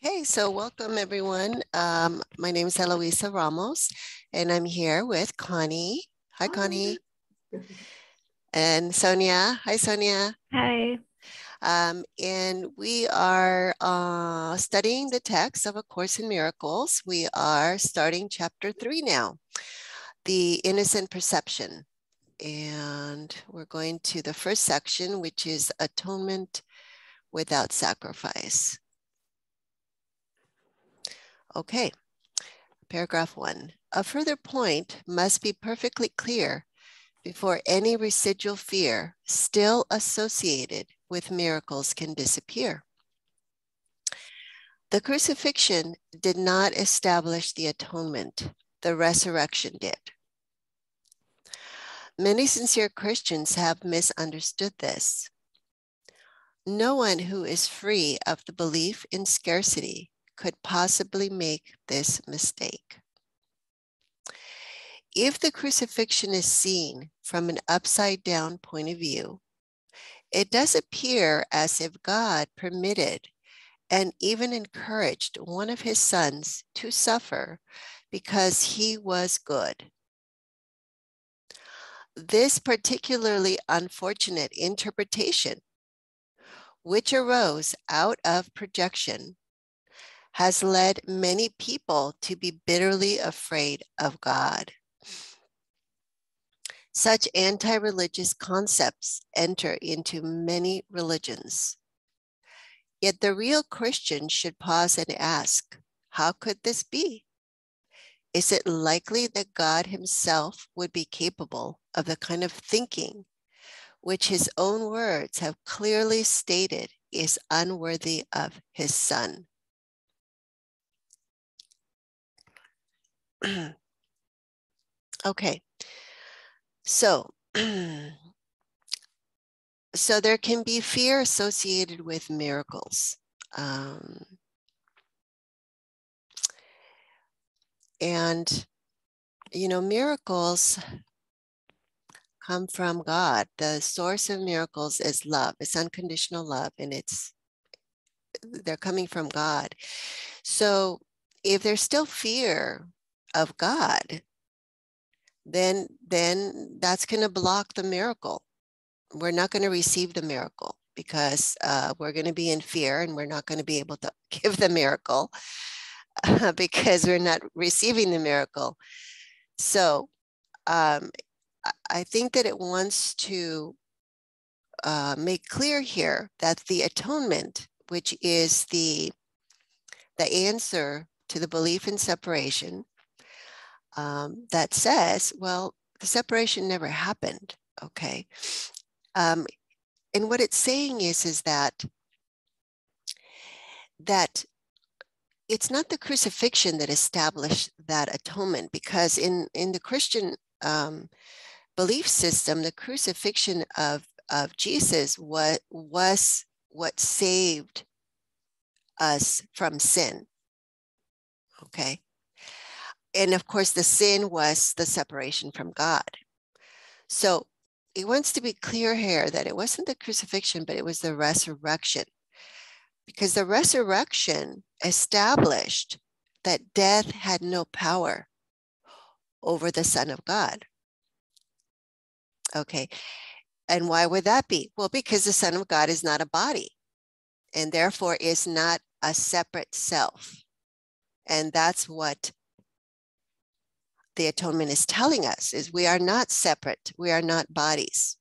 Okay, so welcome everyone. My name is Eloisa Ramos, and I'm here with Connie. Hi, Connie. And Sonia. Hi, Sonia. Hi. And we are studying the text of A Course in Miracles. We are starting chapter 3 now, the innocent perception. And we're going to the first section, which is atonement without sacrifice. Okay. Paragraph 1. A further point must be perfectly clear before any residual fear still associated with miracles can disappear. The crucifixion did not establish the atonement. The resurrection did. Many sincere Christians have misunderstood this. No one who is free of the belief in scarcity could possibly make this mistake. If the crucifixion is seen from an upside-down point of view, it does appear as if God permitted and even encouraged one of his sons to suffer because he was good. This particularly unfortunate interpretation, which arose out of projection, has led many people to be bitterly afraid of God. Such anti-religious concepts enter into many religions. Yet the real Christian should pause and ask, how could this be? Is it likely that God himself would be capable of the kind of thinking which his own words have clearly stated is unworthy of his son? Okay, so there can be fear associated with miracles. And, you know, miracles come from God. The source of miracles is love. It's unconditional love, and they're coming from God. So if there's still fear of God, then that's going to block the miracle. We're not going to receive the miracle because we're going to be in fear, and we're not going to be able to give the miracle because we're not receiving the miracle. So I think that it wants to make clear here that the atonement, which is the answer to the belief in separation, that says, well, the separation never happened, okay? And what it's saying is that it's not the crucifixion that established that atonement, because in the Christian belief system, the crucifixion of Jesus was what saved us from sin, okay? And of course, the sin was the separation from God. So it wants to be clear here that it wasn't the crucifixion, but it was the resurrection, because the resurrection established that death had no power over the Son of God. Okay, and why would that be? Well, because the Son of God is not a body, and therefore is not a separate self. And that's what the atonement is telling us, is we are not separate. We are not bodies.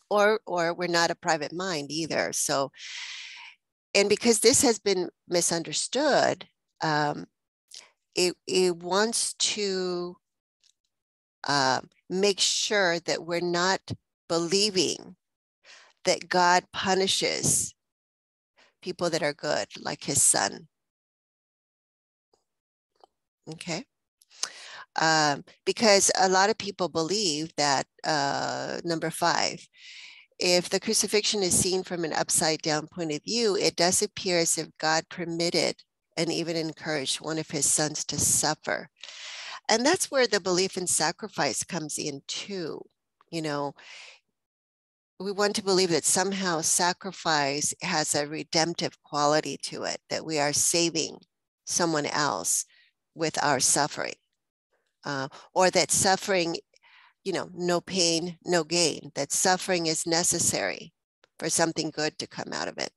or we're not a private mind either. So, and because this has been misunderstood, it wants to make sure that we're not believing that God punishes people that are good, like his son. Okay. Because a lot of people believe that, number 5, if the crucifixion is seen from an upside down point of view, it does appear as if God permitted and even encouraged one of his sons to suffer. And that's where the belief in sacrifice comes in too. You know, we want to believe that somehow sacrifice has a redemptive quality to it, that we are saving someone else with our suffering, or that suffering, no pain, no gain, that suffering is necessary for something good to come out of it.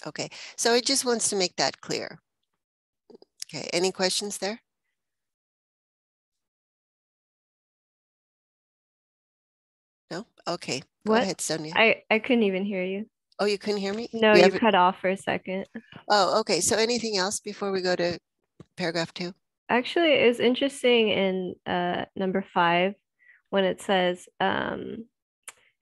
Okay, so it just wants to make that clear. Okay, any questions there? No? Okay, go ahead, Sonia. I couldn't even hear you. Oh, you couldn't hear me? No, you cut off for a second. Oh, okay. So anything else before we go to paragraph 2? Actually, it's interesting in number 5 when it says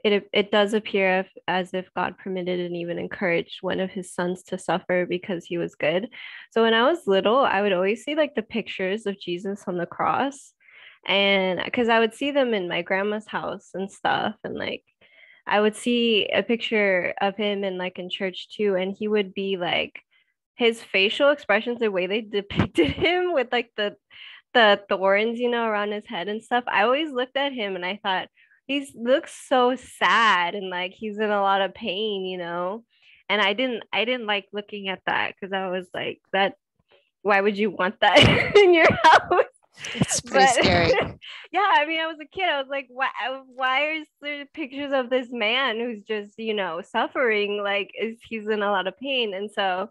it does appear as if God permitted and even encouraged one of his sons to suffer because he was good. So when I was little, I would always see like the pictures of Jesus on the cross. And because I would see them in my grandma's house and stuff. And like I would see a picture of him in church too. And he would be like his facial expressions, the way they depicted him with like the thorns, around his head and stuff. I always looked at him and I thought, he looks so sad and like he's in a lot of pain. And I didn't like looking at that because I was like, that why would you want that in your house? It's pretty But scary. yeah, I mean, I was a kid. I was like, why is there pictures of this man who's just, suffering? Like, he's in a lot of pain. And so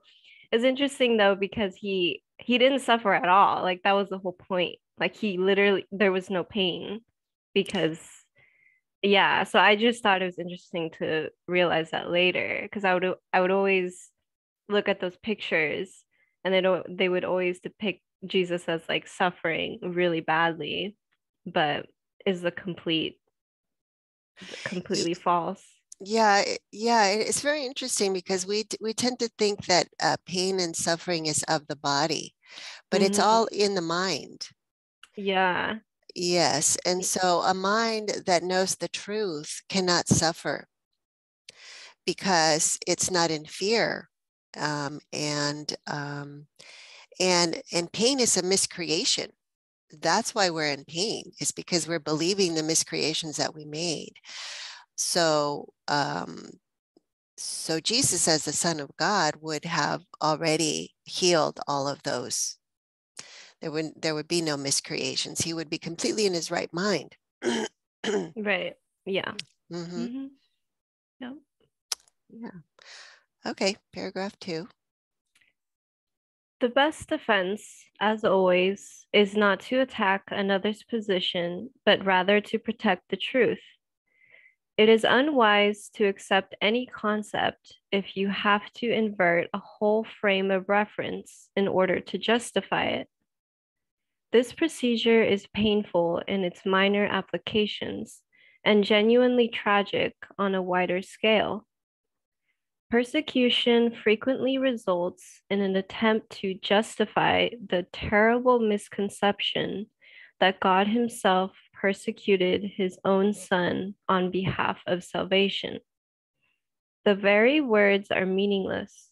it's interesting though, because he didn't suffer at all. Like that was the whole point. Like he literally, there was no pain because yeah, so I just thought it was interesting to realize that later because I would always look at those pictures and they would always depict Jesus as like suffering really badly, but is the completely false. Yeah, it's very interesting because we tend to think that pain and suffering is of the body, but it's all in the mind. Yeah. Yes, and so a mind that knows the truth cannot suffer because it's not in fear, and pain is a miscreation. That's why we're in pain, is because we're believing the miscreations that we made. So so Jesus, as the Son of God, would have already healed all of those. There would be no miscreations. He would be completely in his right mind. Right. Yeah. Mm-hmm. Yep. Yeah. Okay, paragraph 2. The best defense, as always, is not to attack another's position, but rather to protect the truth. It is unwise to accept any concept if you have to invert a whole frame of reference in order to justify it. This procedure is painful in its minor applications and genuinely tragic on a wider scale. Persecution frequently results in an attempt to justify the terrible misconception that God Himself persecuted His own Son on behalf of salvation. The very words are meaningless.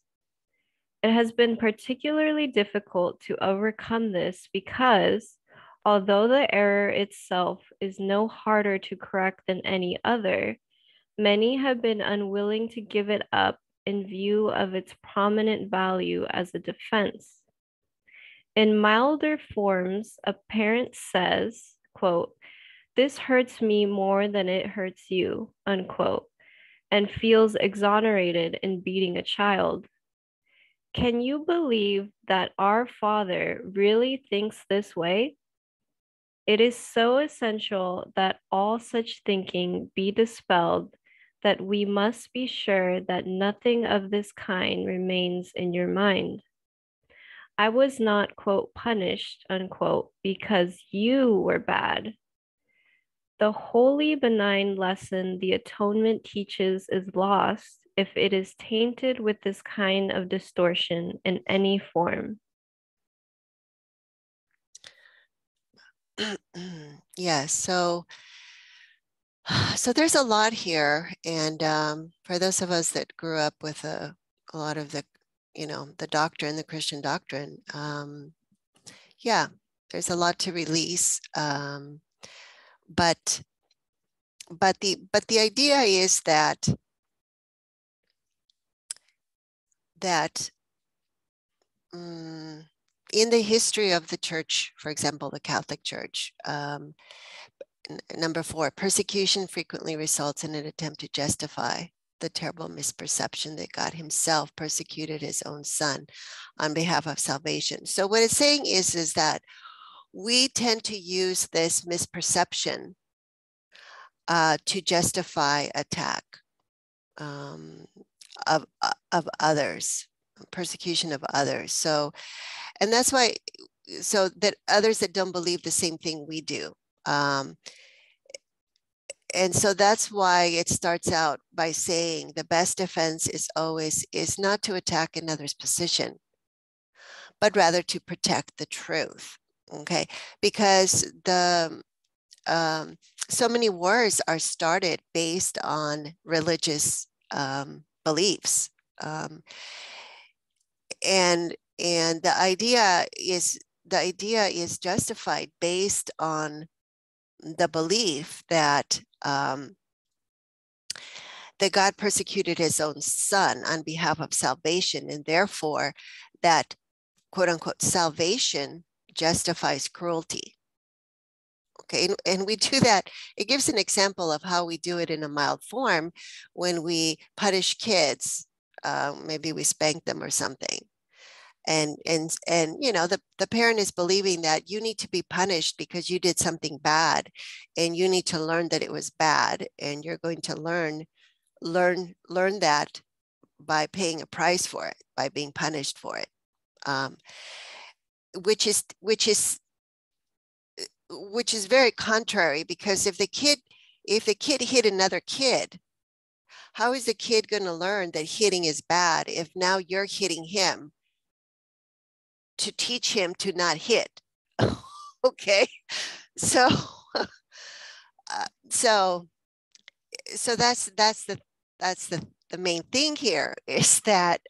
It has been particularly difficult to overcome this because, although the error itself is no harder to correct than any other, many have been unwilling to give it up in view of its prominent value as a defense. In milder forms, a parent says, quote, "This hurts me more than it hurts you," unquote, and feels exonerated in beating a child. Can you believe that our Father really thinks this way? It is so essential that all such thinking be dispelled that we must be sure that nothing of this kind remains in your mind. I was not, quote, punished, unquote, because you were bad. The wholly benign lesson the atonement teaches is lost if it is tainted with this kind of distortion in any form. Yeah, so there's a lot here, and for those of us that grew up with a lot of the, the doctrine, the Christian doctrine, yeah, There's a lot to release. But the idea is that in the history of the church, for example, the Catholic Church, number 4, persecution frequently results in an attempt to justify the terrible misperception that God himself persecuted his own son on behalf of salvation. So what it's saying is that we tend to use this misperception to justify attack of others, persecution of others. So, and that's why, so that others that don't believe the same thing we do. And so that's why it starts out by saying the best defense is not to attack another's position, but rather to protect the truth. Okay, because so many wars are started based on religious beliefs, and the idea is justified based on the belief that that God persecuted his own son on behalf of salvation, and therefore that quote unquote salvation justifies cruelty. Okay, and we do that. It gives an example of how we do it in a mild form when we punish kids. Maybe we spank them or something. And you know, the parent is believing that you need to be punished because you did something bad, and you need to learn that it was bad, and you're going to learn that by paying a price for it, by being punished for it, which is very contrary, because if the kid hit another kid, how is the kid going to learn that hitting is bad if now you're hitting him to teach him to not hit? Okay, so so that's the main thing here, is that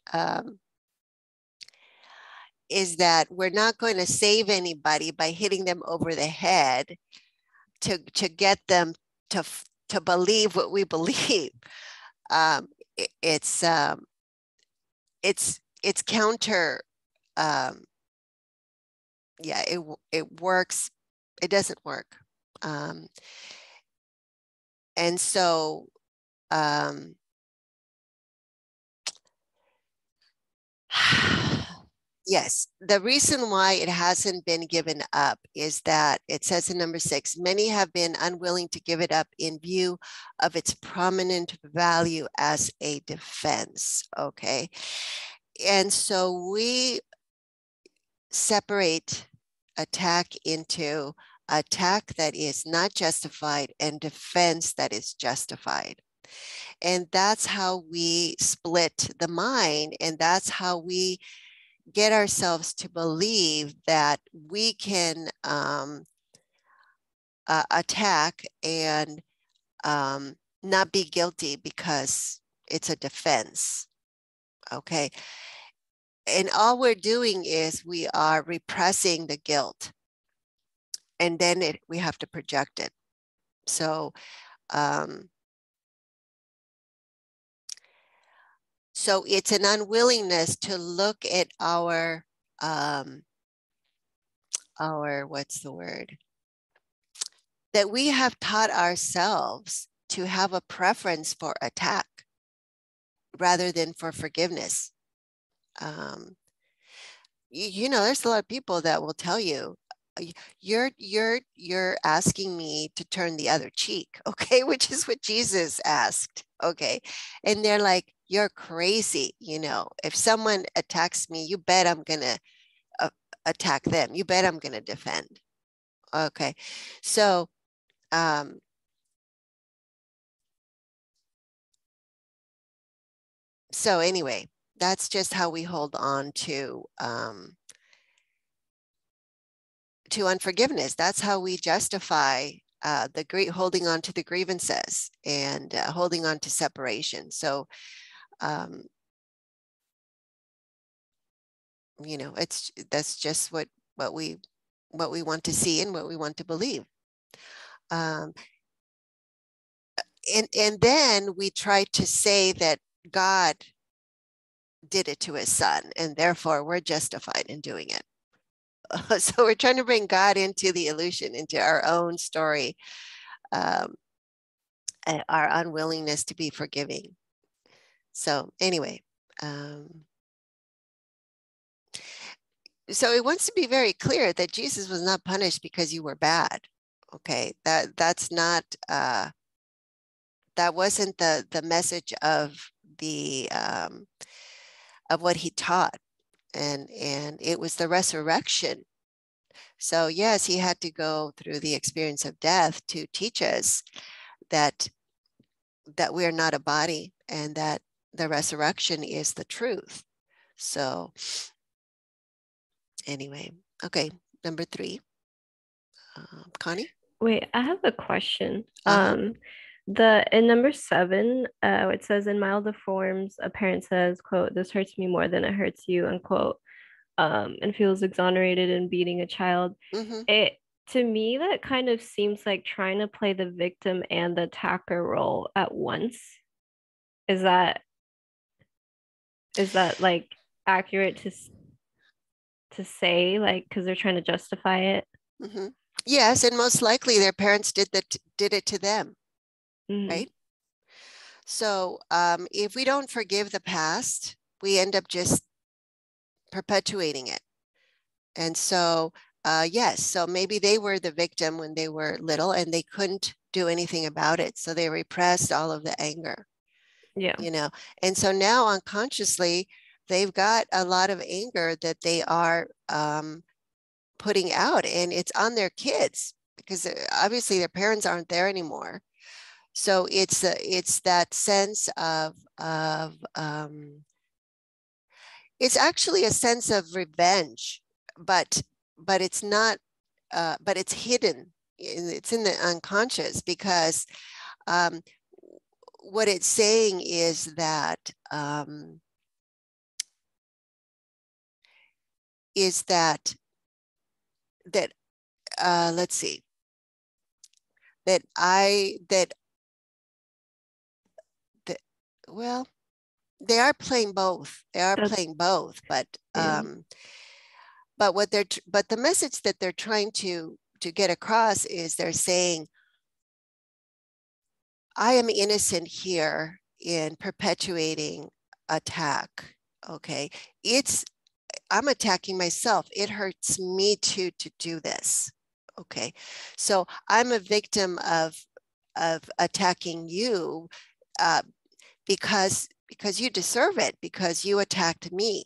we're not going to save anybody by hitting them over the head to get them to believe what we believe. It's counter. Yeah, it works. It doesn't work. And so yes, the reason why it hasn't been given up is that it says in number 6, many have been unwilling to give it up in view of its prominent value as a defense. Okay. And so we separate attack into attack that is not justified and defense that is justified. And that's how we split the mind, and that's how we get ourselves to believe that we can attack and not be guilty because it's a defense. Okay. And all we're doing is we are repressing the guilt, and then we have to project it. So so it's an unwillingness to look at our what's the word? That we have taught ourselves to have a preference for attack rather than for forgiveness. You know, there's a lot of people that will tell you, you're asking me to turn the other cheek, okay, which is what Jesus asked, okay, and they're like, you're crazy. You know, if someone attacks me, you bet I'm gonna attack them. You bet I'm gonna defend. Okay, so so anyway, that's just how we hold on to unforgiveness. That's how we justify holding on to the grievances and holding on to separation. So, you know, that's just what we what we want to see and what we want to believe. And then we try to say that God did it to his son, and therefore we're justified in doing it. So we're trying to bring God into the illusion, into our own story, our unwillingness to be forgiving. So anyway, so it wants to be very clear that Jesus was not punished because you were bad. Okay, that's not that wasn't the message of the of what he taught, and it was the resurrection. So yes, he had to go through the experience of death to teach us that we are not a body, and that the resurrection is the truth. So anyway, okay, number 3, Connie. Wait, I have a question. Uh-huh. In number 7, it says in milder forms, a parent says, quote, "This hurts me more than it hurts you," unquote, and feels exonerated in beating a child. Mm-hmm. It To me, that kind of seems like trying to play the victim and the attacker role at once. Is that like accurate to say, like, because they're trying to justify it? Mm-hmm. Yes, and most likely their parents did it to them, Mm-hmm. right? So if we don't forgive the past, we end up just perpetuating it. And so yes, so maybe they were the victim when they were little and they couldn't do anything about it. So they repressed all of the anger, Yeah. you know. And so now unconsciously, they've got a lot of anger that they are putting out, and it's on their kids because obviously their parents aren't there anymore. So it's that sense of it's actually a sense of revenge, but it's not, but it's hidden. It's in the unconscious because what it's saying is that let's see, that well, they are playing both. They are playing both, but Yeah. but the message that they're trying to get across is they're saying, I am innocent here in perpetuating attack. Okay, I'm attacking myself. It hurts me too to do this. Okay, so I'm a victim of attacking you because you deserve it, because you attacked me.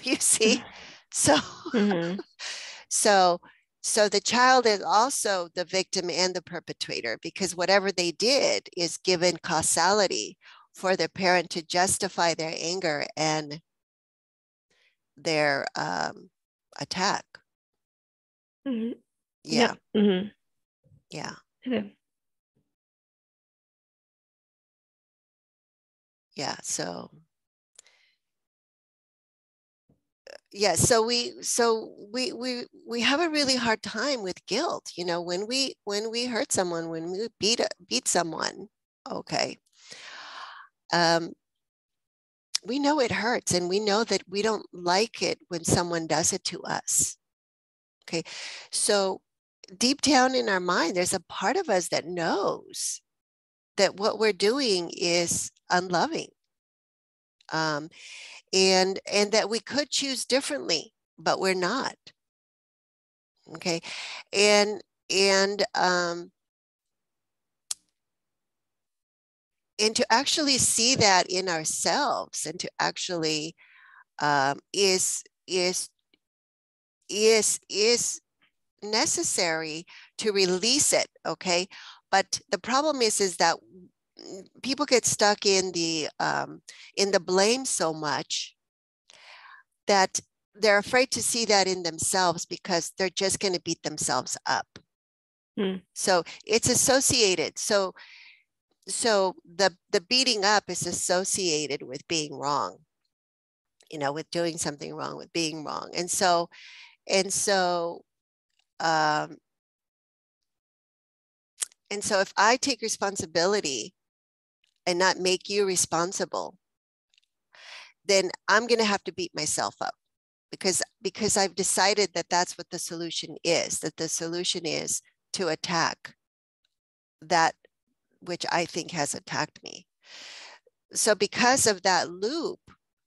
You see, so Mm-hmm. so the child is also the victim and the perpetrator, because whatever they did is given causality for the parent to justify their anger and their attack. Mm-hmm. Yeah. Yeah. Mm-hmm. Yeah. Okay. Yeah. So yeah, so we have a really hard time with guilt, you know, when we hurt someone, when we beat someone. Okay, we know it hurts, and we know that we don't like it when someone does it to us. Okay, so deep down in our mind, there's a part of us that knows that what we're doing is unloving, and that we could choose differently, but we're not. Okay, and and um, and to actually see that in ourselves, and to actually is necessary to release it. Okay, but the problem is that people get stuck in the blame so much that they're afraid to see that in themselves, because they're just going to beat themselves up. So it's associated. So the beating up is associated with being wrong, you know, with doing something wrong, with being wrong. And so and so if I take responsibility and not make you responsible, then I'm going to have to beat myself up because I've decided that that's what the solution is, that the solution is to attack that which I think has attacked me. So because of that loop,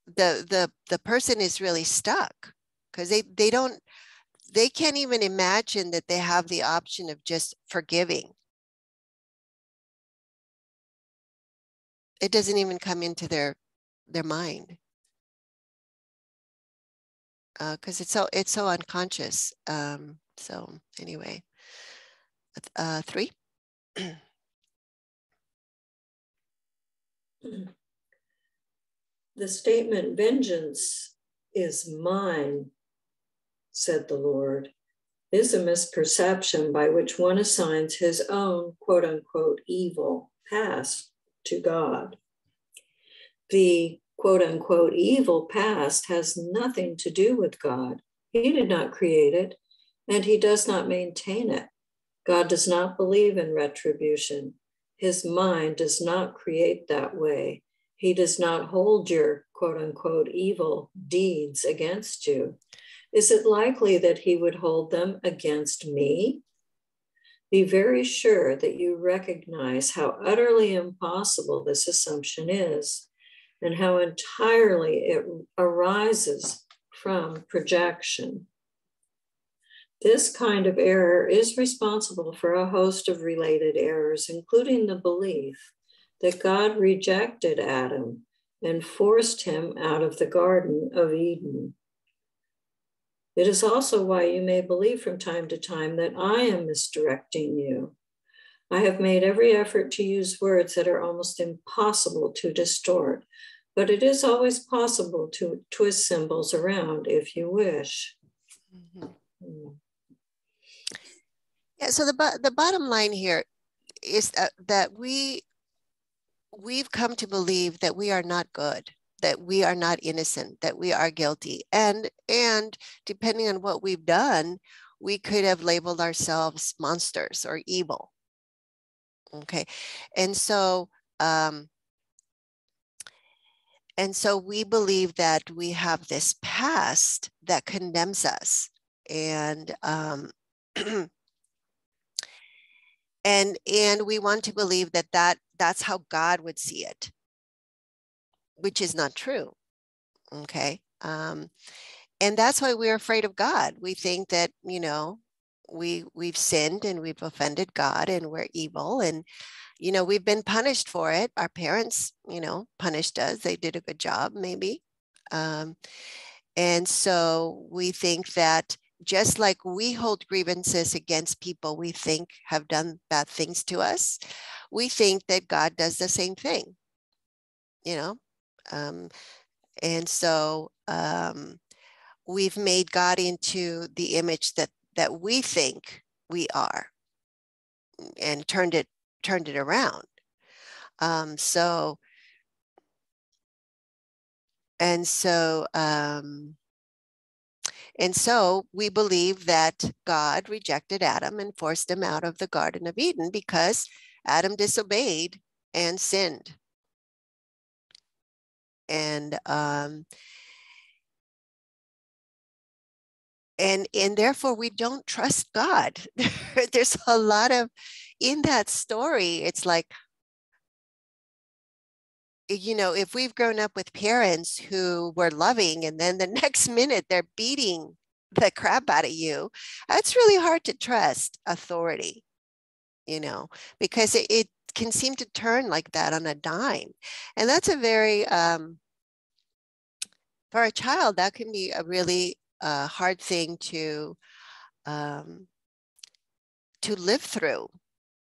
the person is really stuck because they can't even imagine that they have the option of just forgiving. It doesn't even come into their mind. Because it's so unconscious. So anyway, 3. The statement, "Vengeance is mine," said the Lord, is a misperception by which one assigns his own quote unquote evil past to God. The quote unquote evil past has nothing to do with God. He did not create it, and he does not maintain it. God does not believe in retribution. His mind does not create that way. He does not hold your quote unquote evil deeds against you. Is it likely that he would hold them against me? Be very sure that you recognize how utterly impossible this assumption is, and how entirely it arises from projection. This kind of error is responsible for a host of related errors, including the belief that God rejected Adam and forced him out of the Garden of Eden. It is also why you may believe from time to time that I am misdirecting you. I have made every effort to use words that are almost impossible to distort, but it is always possible to twist symbols around if you wish. Mm-hmm. Yeah, so the bottom line here is that we've come to believe that we are not good, that we are not innocent, that we are guilty. And depending on what we've done, we could have labeled ourselves monsters or evil. Okay. And so we believe that we have this past that condemns us. And and we want to believe that that's how God would see it, which is not true. Okay. And that's why we're afraid of God. We think that, we've sinned and we've offended God and we're evil, and, we've been punished for it. Our parents, punished us. They did a good job, maybe. And so we think that just like we hold grievances against people we think have done bad things to us, we think that God does the same thing, and so we've made God into the image that we think we are, and turned it around. And so we believe that God rejected Adam and forced him out of the Garden of Eden because Adam disobeyed and sinned. And therefore we don't trust God. There's a lot of, in that story, it's like, if we've grown up with parents who were loving and then the next minute they're beating the crap out of you, it's really hard to trust authority, because it can seem to turn like that on a dime. And that's a very, for a child, that can be a really hard thing to live through,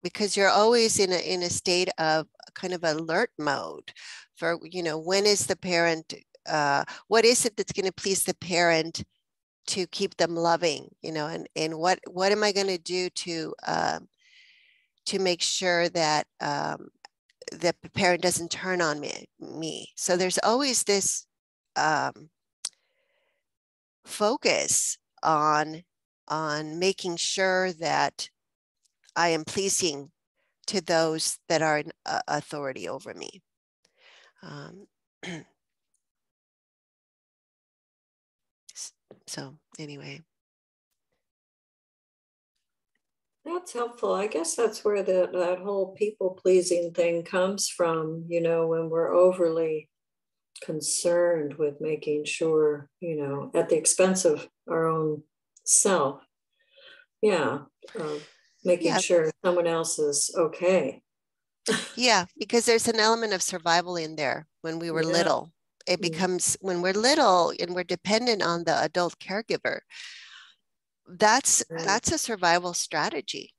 because you're always in a state of kind of alert mode for, when is the parent, what is it that's going to please the parent to keep them loving, and what am I going to do to make sure that the parent doesn't turn on me. So there's always this focus on making sure that I am pleasing to those that are in authority over me. So anyway. That's helpful. I guess that's where that whole people-pleasing thing comes from, you know, when we're overly concerned with making sure, you know, at the expense of our own self. Yeah. Making sure someone else is okay. Yeah, because there's an element of survival in there when we were little. It becomes, when we're little and we're dependent on the adult caregiver, that's a survival strategy.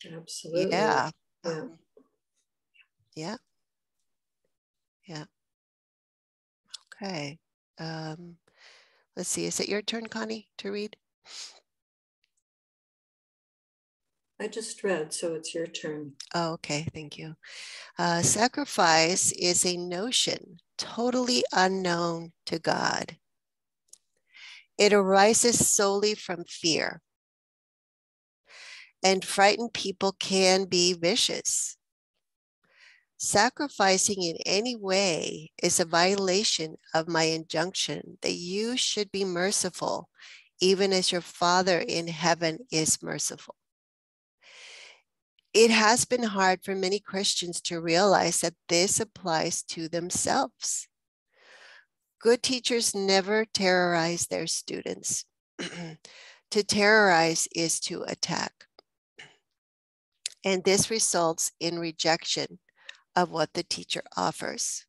Absolutely. Yeah. Yeah. Yeah. Yeah. Okay. Let's see. Is it your turn, Connie, to read? I just read, so it's your turn. Oh, okay. Thank you. Sacrifice is a notion totally unknown to God. It arises solely from fear. And frightened people can be vicious. Sacrificing in any way is a violation of my injunction that you should be merciful, even as your Father in heaven is merciful. It has been hard for many Christians to realize that this applies to themselves. Good teachers never terrorize their students. To terrorize is to attack. And this results in rejection of what the teacher offers.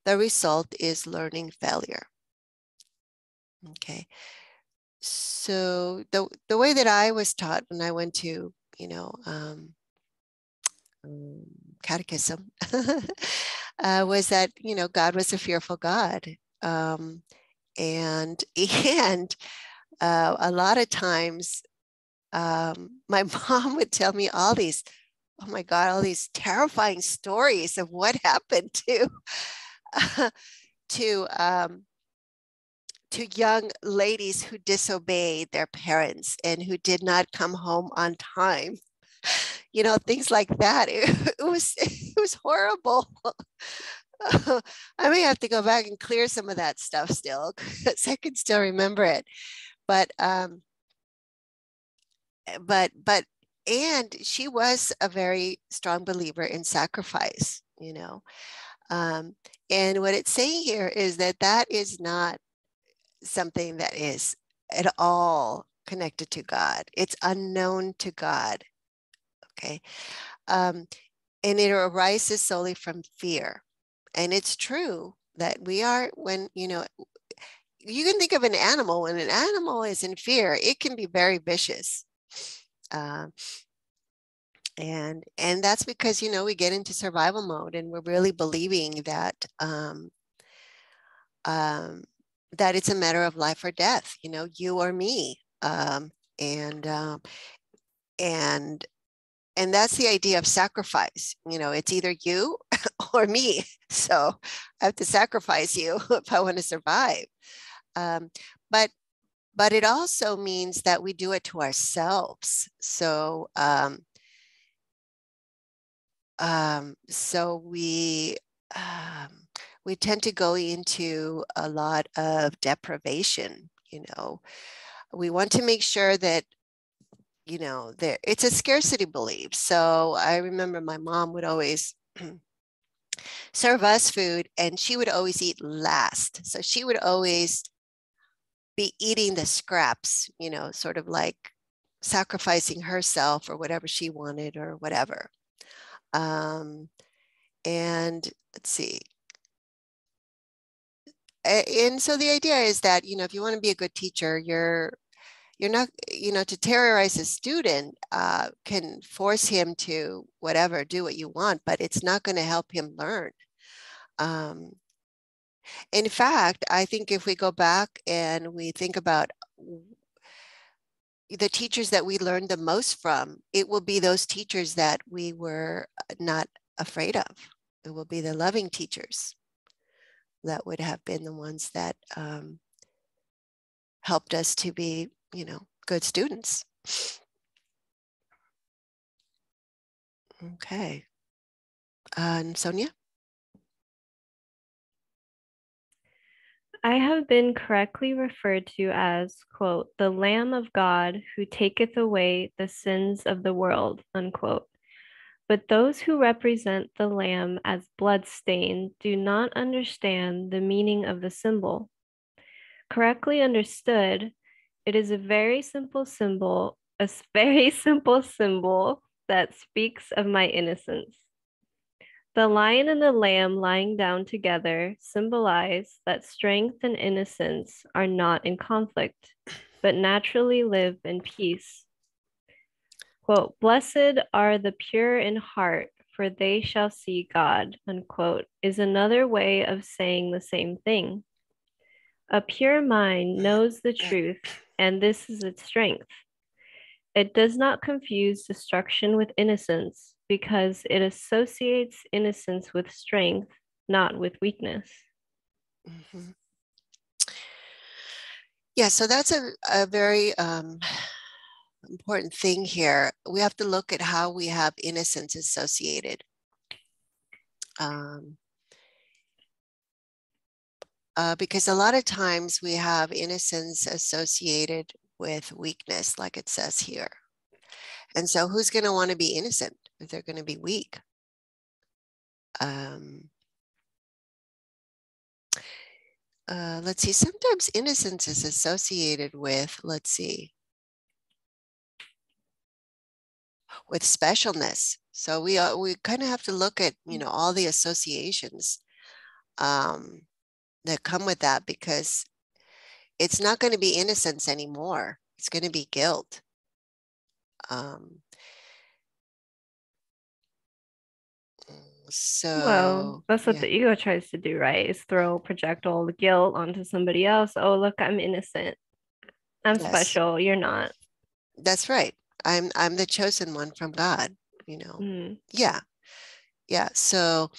The result is learning failure. Okay. So the way that I was taught when I went to, catechism was that, God was a fearful God. And a lot of times my mom would tell me all these, oh my God, all these terrifying stories of what happened to young ladies who disobeyed their parents and who did not come home on time. Things like that. It was horrible. I may have to go back and clear some of that stuff still, because I can still remember it. But and she was a very strong believer in sacrifice, and what it's saying here is that is not something that is at all connected to God. It's unknown to God. Okay. And it arises solely from fear. And it's true that we are, when, you can think of an animal. When an animal is in fear, it can be very vicious. And that's because, we get into survival mode and we're really believing that that it's a matter of life or death, you or me. And that's the idea of sacrifice. It's either you or me. So I have to sacrifice you if I want to survive. But it also means that we do it to ourselves. So we tend to go into a lot of deprivation. We want to make sure that it's a scarcity belief. So I remember my mom would always serve us food, and she would always eat last. So she would always be eating the scraps, sort of like sacrificing herself or whatever she wanted or whatever. And let's see. And so the idea is that, if you want to be a good teacher, you're not, to terrorize a student can force him to whatever, do what you want, but it's not going to help him learn. In fact, I think if we go back and we think about the teachers that we learned the most from, it will be those teachers that we were not afraid of. It will be the loving teachers that would have been the ones that helped us to be, good students. Okay. And Sonia? I have been correctly referred to as, quote, the Lamb of God who taketh away the sins of the world, unquote. But those who represent the Lamb as blood-stained do not understand the meaning of the symbol. Correctly understood, it is a very simple symbol that speaks of my innocence. The lion and the lamb lying down together symbolize that strength and innocence are not in conflict, but naturally live in peace. Quote, blessed are the pure in heart, for they shall see God, unquote, is another way of saying the same thing. A pure mind knows the truth, and this is its strength. It does not confuse destruction with innocence because it associates innocence with strength, not with weakness. Mm-hmm. Yeah, so that's a very important thing here. We have to look at how we have innocence associated. Because a lot of times we have innocence associated with weakness, like it says here. And so who's going to want to be innocent if they're going to be weak? Let's see, sometimes innocence is associated with, let's see, with specialness. So we kind of have to look at, you know, all the associations that come with that, because it's not going to be innocence anymore. It's going to be guilt. Well, that's what the ego tries to do, right? Is project all the guilt onto somebody else. Oh, look, I'm innocent. I'm special. You're not. That's right. I'm the chosen one from God, you know. Yeah. So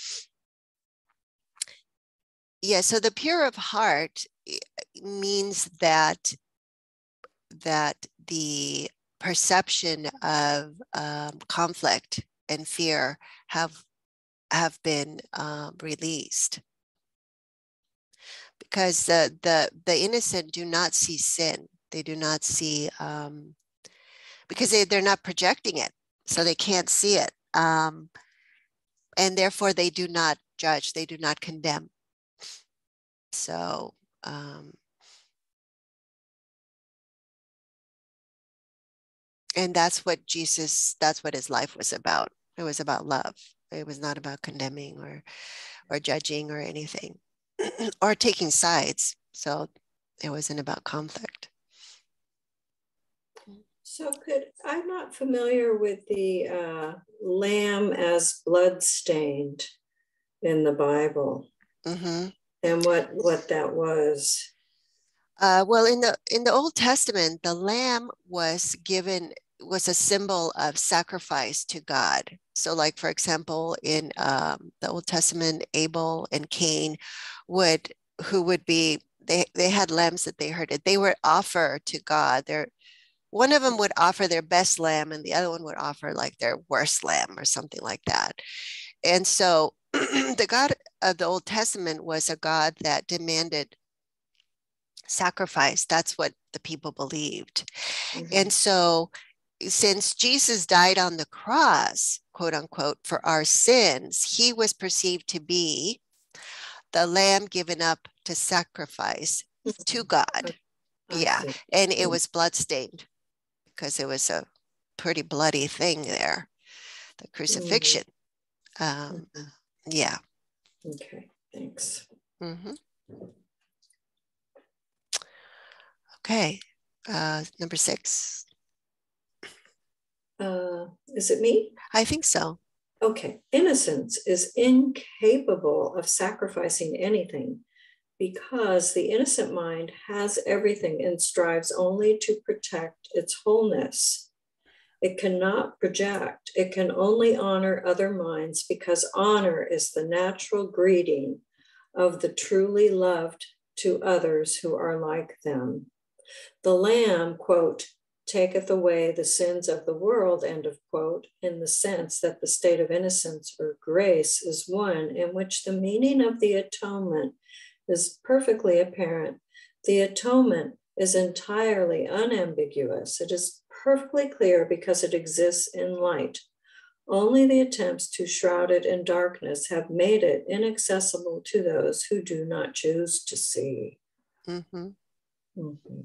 the pure of heart means that the perception of conflict and fear have been released, because the innocent do not see sin. They do not see, because they're not projecting it, so they can't see it, and therefore they do not judge. They do not condemn. So and that's what his life was about. It was about love. It was not about condemning or judging or anything or taking sides. So it wasn't about conflict. So I'm not familiar with the lamb as blood-stained in the Bible, and what that was. Well, in the Old Testament, the lamb was a symbol of sacrifice to God. So, like, for example, in the Old Testament, Abel and Cain they had lambs that they herded. They would offer to God. One of them would offer their best lamb, and the other one would offer like their worst lamb or something like that. And so the God of the Old Testament was a God that demanded sacrifice. That's what the people believed. And so since Jesus died on the cross, quote unquote, for our sins, he was perceived to be the lamb given up to sacrifice to God. And it was bloodstained because it was a pretty bloody thing there, the crucifixion. Yeah. Okay, thanks. Okay, number 6. Is it me? I think so. Okay. Innocence is incapable of sacrificing anything because the innocent mind has everything and strives only to protect its wholeness. It cannot project. It can only honor other minds because honor is the natural greeting of the truly loved to others who are like them. The lamb, quote, taketh away the sins of the world, end of quote, in the sense that the state of innocence or grace is one in which the meaning of the atonement is perfectly apparent. The atonement is entirely unambiguous. It is perfectly clear because it exists in light. Only the attempts to shroud it in darkness have made it inaccessible to those who do not choose to see. Mm-hmm. Mm-hmm.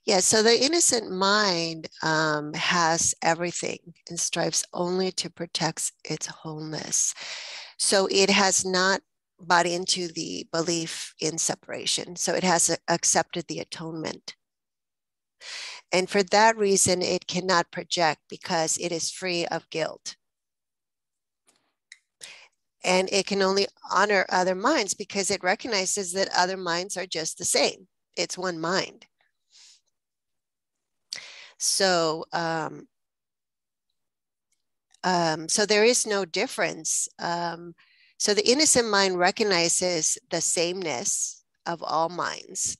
Yeah, so the innocent mind has everything and strives only to protect its wholeness. So it has not bought into the belief in separation. So it has accepted the atonement. And for that reason, it cannot project because it is free of guilt. And it can only honor other minds because it recognizes that other minds are just the same. It's one mind. So, so there is no difference. So the innocent mind recognizes the sameness of all minds.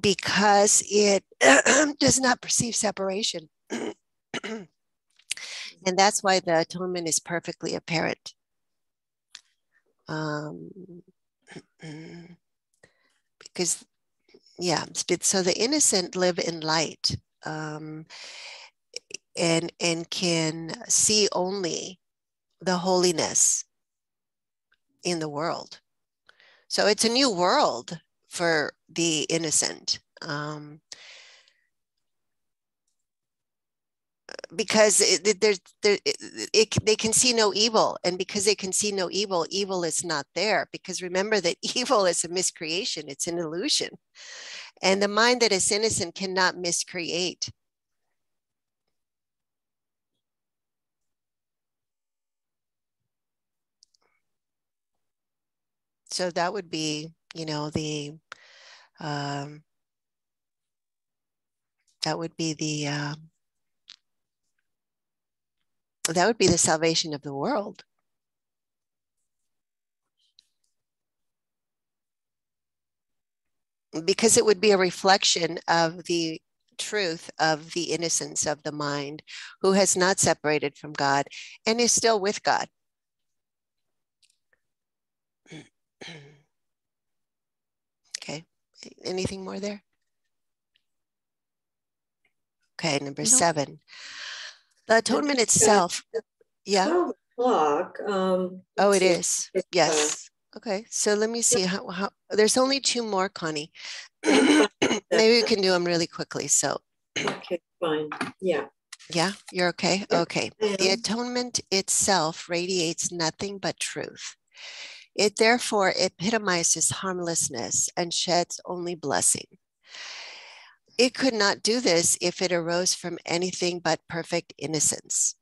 Because it does not perceive separation. And that's why the atonement is perfectly apparent. Because, yeah, so the innocent live in light and can see only the holiness in the world. So it's a new world for the innocent. Because they can see no evil, and because they can see no evil, evil is not there. Because remember that evil is a miscreation, it's an illusion, and the mind that is innocent cannot miscreate. So that would be, you know, the that would be the salvation of the world. Because it would be a reflection of the truth of the innocence of the mind who has not separated from God and is still with God. Okay, anything more there? Okay, number 7. The atonement itself. Yeah. 12 o'clock. Oh, it is. Yes. Okay, so let me see how there's only 2 more, Connie. Maybe we can do them really quickly. So. Okay, fine. Yeah. Yeah, you're okay? Yep. Okay. The atonement itself radiates nothing but truth. It therefore epitomizes harmlessness and sheds only blessing. It could not do this if it arose from anything but perfect innocence.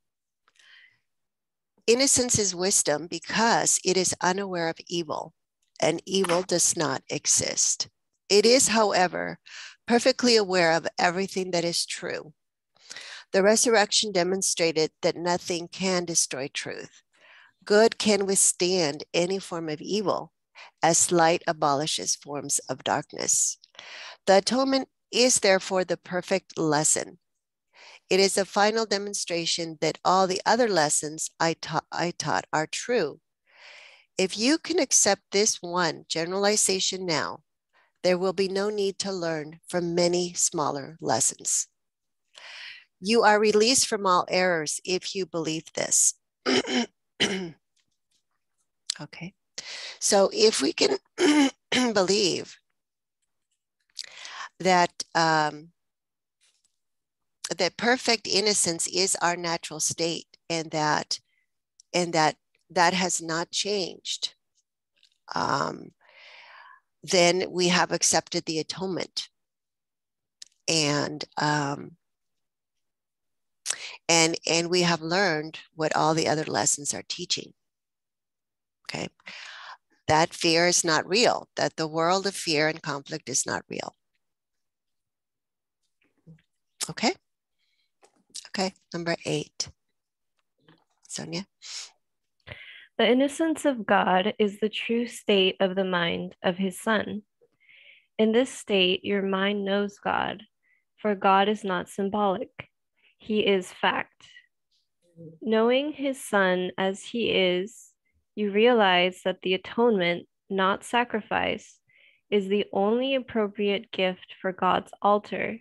Innocence is wisdom because it is unaware of evil, and evil does not exist. It is, however, perfectly aware of everything that is true. The resurrection demonstrated that nothing can destroy truth. Good can withstand any form of evil, as light abolishes forms of darkness. The atonement is therefore the perfect lesson. It is a final demonstration that all the other lessons I taught are true. If you can accept this one generalization now, there will be no need to learn from many smaller lessons. You are released from all errors if you believe this. Okay, so if we can believe that that perfect innocence is our natural state, and that has not changed, then we have accepted the atonement, and we have learned what all the other lessons are teaching. Okay, that fear is not real, that the world of fear and conflict is not real. Okay. Okay, number 8. Sonia? The innocence of God is the true state of the mind of his Son. In this state, your mind knows God, for God is not symbolic. He is fact. Knowing his Son as he is, you realize that the atonement, not sacrifice, is the only appropriate gift for God's altar,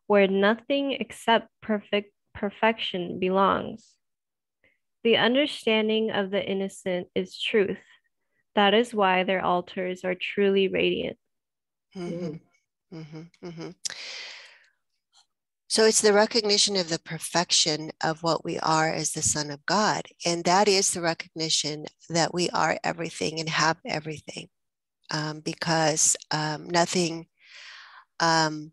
where nothing except perfection belongs. The understanding of the innocent is truth. That is why their altars are truly radiant. Mm-hmm. Mm-hmm. Mm-hmm. So it's the recognition of the perfection of what we are as the Son of God. And that is the recognition that we are everything and have everything, because nothing can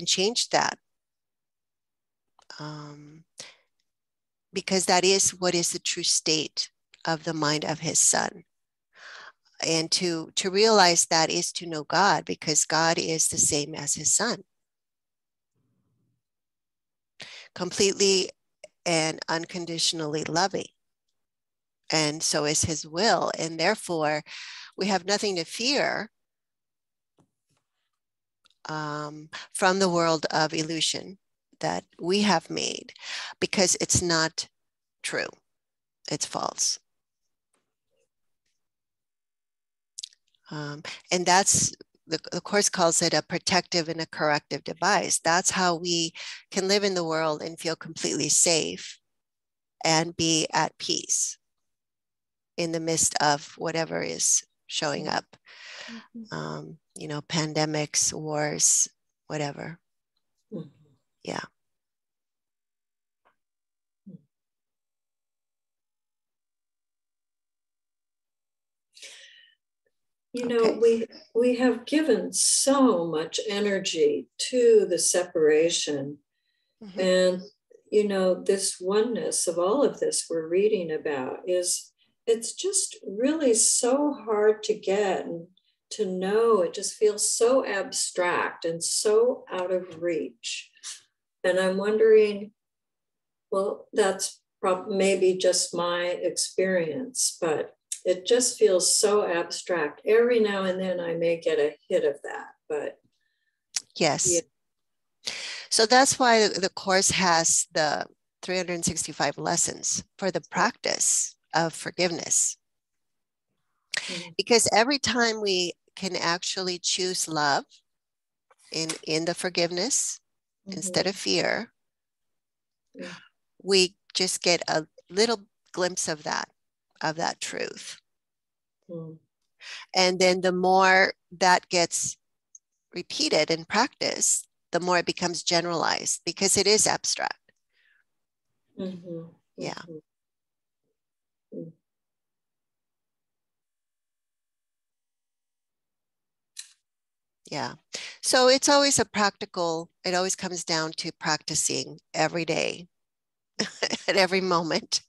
change that, because that is what is the true state of the mind of his Son. And to realize that is to know God, because God is the same as his Son. Completely and unconditionally loving. And so is his will. And therefore, we have nothing to fear from the world of illusion that we have made, because it's not true. It's false. And that's, the Course calls it a protective and a corrective device. That's how we can live in the world and feel completely safe and be at peace in the midst of whatever is showing up. Pandemics, wars, whatever. Yeah. We have given so much energy to the separation. Mm-hmm. And, this oneness of all of this we're reading about it's just really so hard to get and to know. It just feels so abstract and so out of reach. And I'm wondering, well, that's maybe just my experience, but it just feels so abstract. Every now and then I may get a hit of that, but yes. Yeah. So that's why the Course has the 365 lessons for the practice of forgiveness. Mm-hmm. Because every time we can actually choose love in the forgiveness, mm-hmm. instead of fear, mm-hmm. we just get a little glimpse of that truth. Mm. And then the more that gets repeated and practiced, the more it becomes generalized, because it is abstract. Mm-hmm. Yeah. Mm-hmm. Yeah. So it's always it always comes down to practicing every day at every moment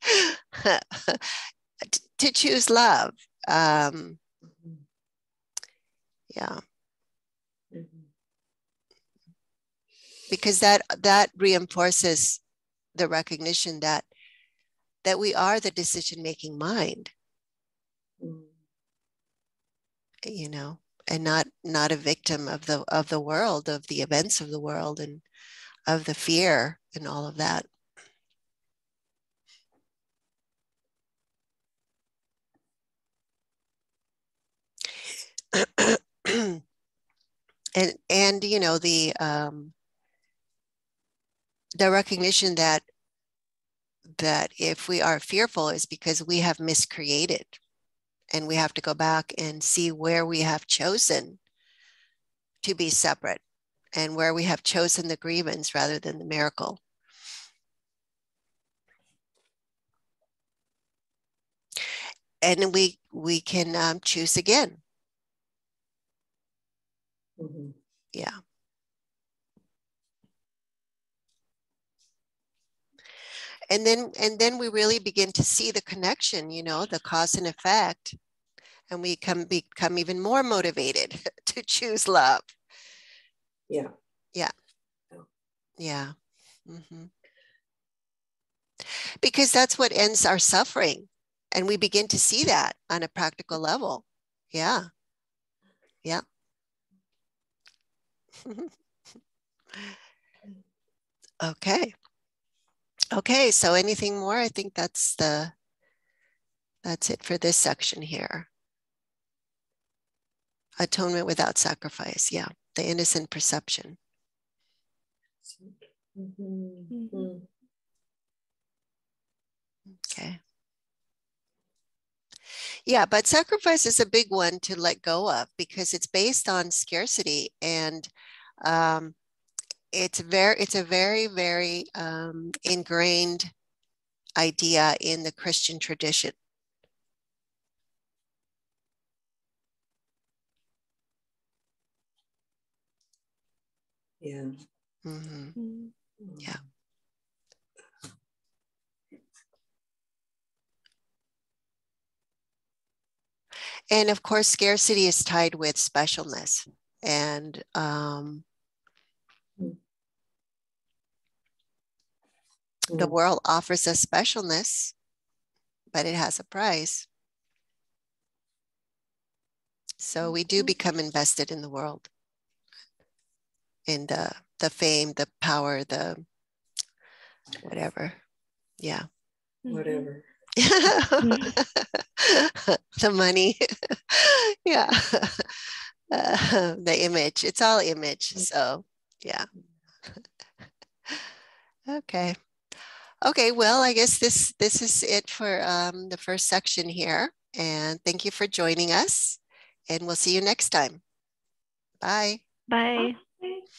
to choose love. Yeah. Mm-hmm. Because that reinforces the recognition that we are the decision-making mind. Mm. And not a victim of the world, of the events of the world, and of the fear and all of that. and the recognition that if we are fearful is because we have miscreated, and we have to go back and see where we have chosen to be separate, and where we have chosen the grievance rather than the miracle. And we can choose again. Mm-hmm. Yeah. And then we really begin to see the connection, the cause and effect, and we become even more motivated to choose love. Yeah. Yeah. Yeah. Mm-hmm. Because that's what ends our suffering. And we begin to see that on a practical level. Yeah. Yeah. Okay. Okay, so anything more? I think that's it for this section here. Atonement without sacrifice. Yeah, the innocent perception. Okay. Yeah, but sacrifice is a big one to let go of because it's based on scarcity, and it's a very, very ingrained idea in the Christian tradition. Yeah. Mm-hmm. Yeah. And of course, scarcity is tied with specialness. And the world offers us specialness, but it has a price. So we do become invested in the world, in the fame, the power, the whatever. Yeah. Whatever. The money. Yeah. The image. It's all image. So yeah. Okay. Okay, well, I guess this is it for the first section here. And thank you for joining us. And we'll see you next time. Bye. Bye.